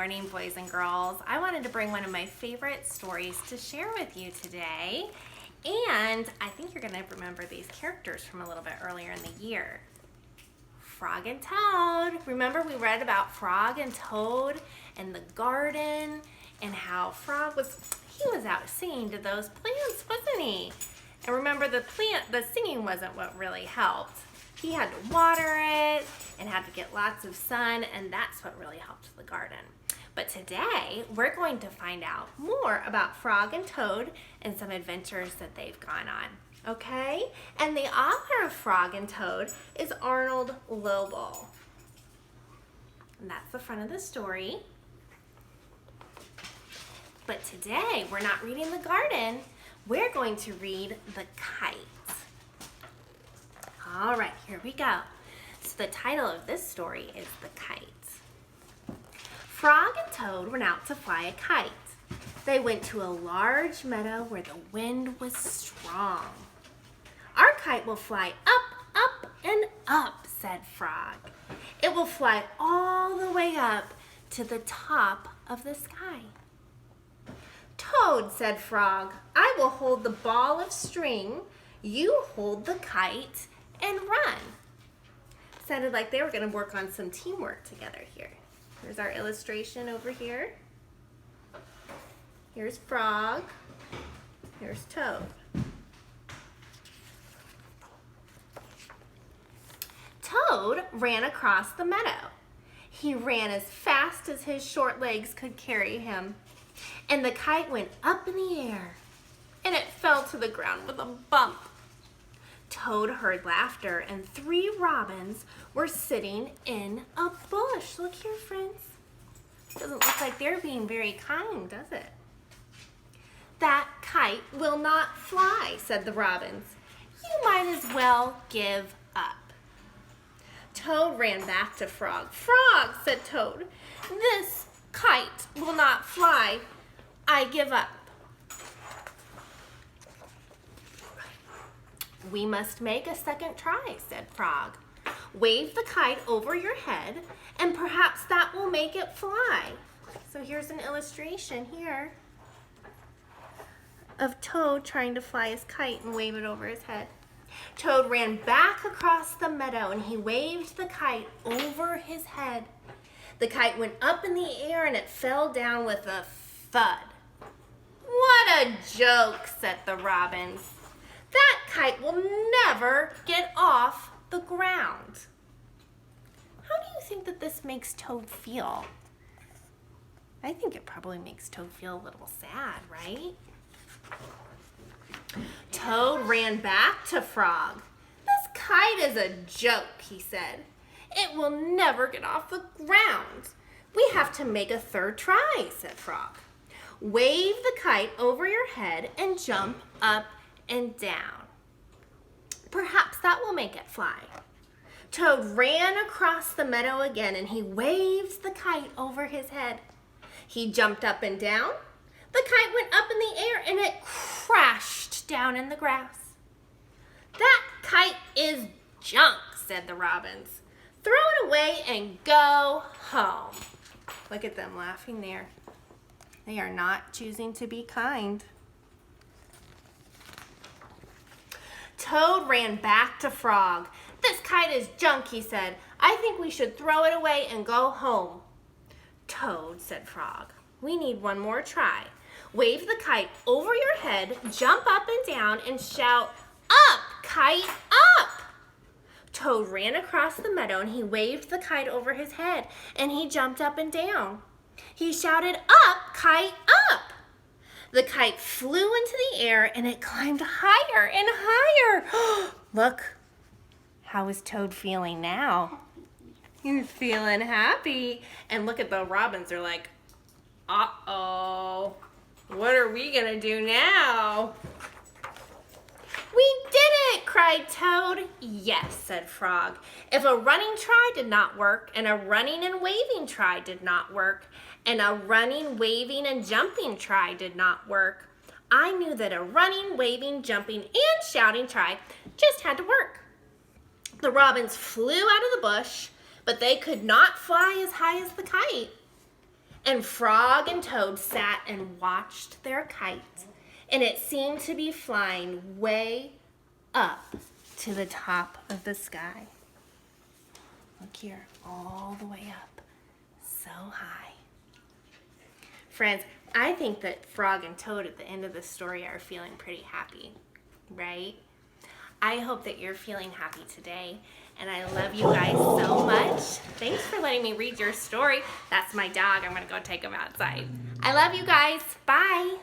morning, boys and girls. I wanted to bring one of my favorite stories to share with you today. And I think you're going to remember these characters from a little bit earlier in the year. Frog and Toad. Remember we read about Frog and Toad and the garden and how Frog was out singing to those plants, wasn't he? And remember the singing wasn't what really helped. He had to water it and had to get lots of sun, and that's what really helped the garden. But today, we're going to find out more about Frog and Toad and some adventures that they've gone on, okay? And the author of Frog and Toad is Arnold Lobel. And that's the front of the story. But today, we're not reading the garden. We're going to read the Kite. All right, here we go. So the title of this story is The Kite. Frog and Toad went out to fly a kite. They went to a large meadow where the wind was strong. Our kite will fly up, up, and up, said Frog. It will fly all the way up to the top of the sky. Toad, said Frog, I will hold the ball of string. You hold the kite and run. Sounded like they were going to work on some teamwork together here. Here's our illustration over here. Here's Frog. Here's Toad. Toad ran across the meadow. He ran as fast as his short legs could carry him. And the kite went up in the air. And it fell to the ground with a bump. Toad heard laughter, and 3 robins were sitting in a bush. Look here, friends. Doesn't look like they're being very kind, does it? That kite will not fly, said the robins. You might as well give up. Toad ran back to Frog. Frog, said Toad, this kite will not fly. I give up. We must make a second try, said Frog. Wave the kite over your head, and perhaps that will make it fly. So here's an illustration here of Toad trying to fly his kite and wave it over his head. Toad ran back across the meadow, and he waved the kite over his head. The kite went up in the air, and it fell down with a thud. What a joke, said the robins. That kite will never get off the ground. How do you think that this makes Toad feel? I think it probably makes Toad feel a little sad, right? Toad ran back to Frog. This kite is a joke, he said. It will never get off the ground. We have to make a third try, said Frog. Wave the kite over your head and jump up and down. Perhaps that will make it fly. Toad ran across the meadow again, and he waved the kite over his head. He jumped up and down. The kite went up in the air, and it crashed down in the grass. That kite is junk, said the robins. Throw it away and go home. Look at them laughing there. They are not choosing to be kind. Toad ran back to Frog. This kite is junk, he said. I think we should throw it away and go home. Toad, said Frog, we need one more try. Wave the kite over your head, jump up and down, and shout, up, kite, up! Toad ran across the meadow, and he waved the kite over his head, and he jumped up and down. He shouted, up, kite, up! The kite flew into the air, and it climbed higher and higher. Look, how is Toad feeling now? He's feeling happy. And look at the robins. They're like, uh-oh, what are we gonna do now? We did it, cried Toad. Yes, said Frog. If a running try did not work, and a running and waving try did not work, and a running, waving, and jumping try did not work, I knew that a running, waving, jumping, and shouting try just had to work. The robins flew out of the bush, but they could not fly as high as the kite. And Frog and Toad sat and watched their kite, and it seemed to be flying way up to the top of the sky. Look here, all the way up, so high. Friends, I think that Frog and Toad at the end of the story are feeling pretty happy, right? I hope that you're feeling happy today, and I love you guys so much. Thanks for letting me read your story. That's my dog. I'm gonna go take him outside. I love you guys. Bye.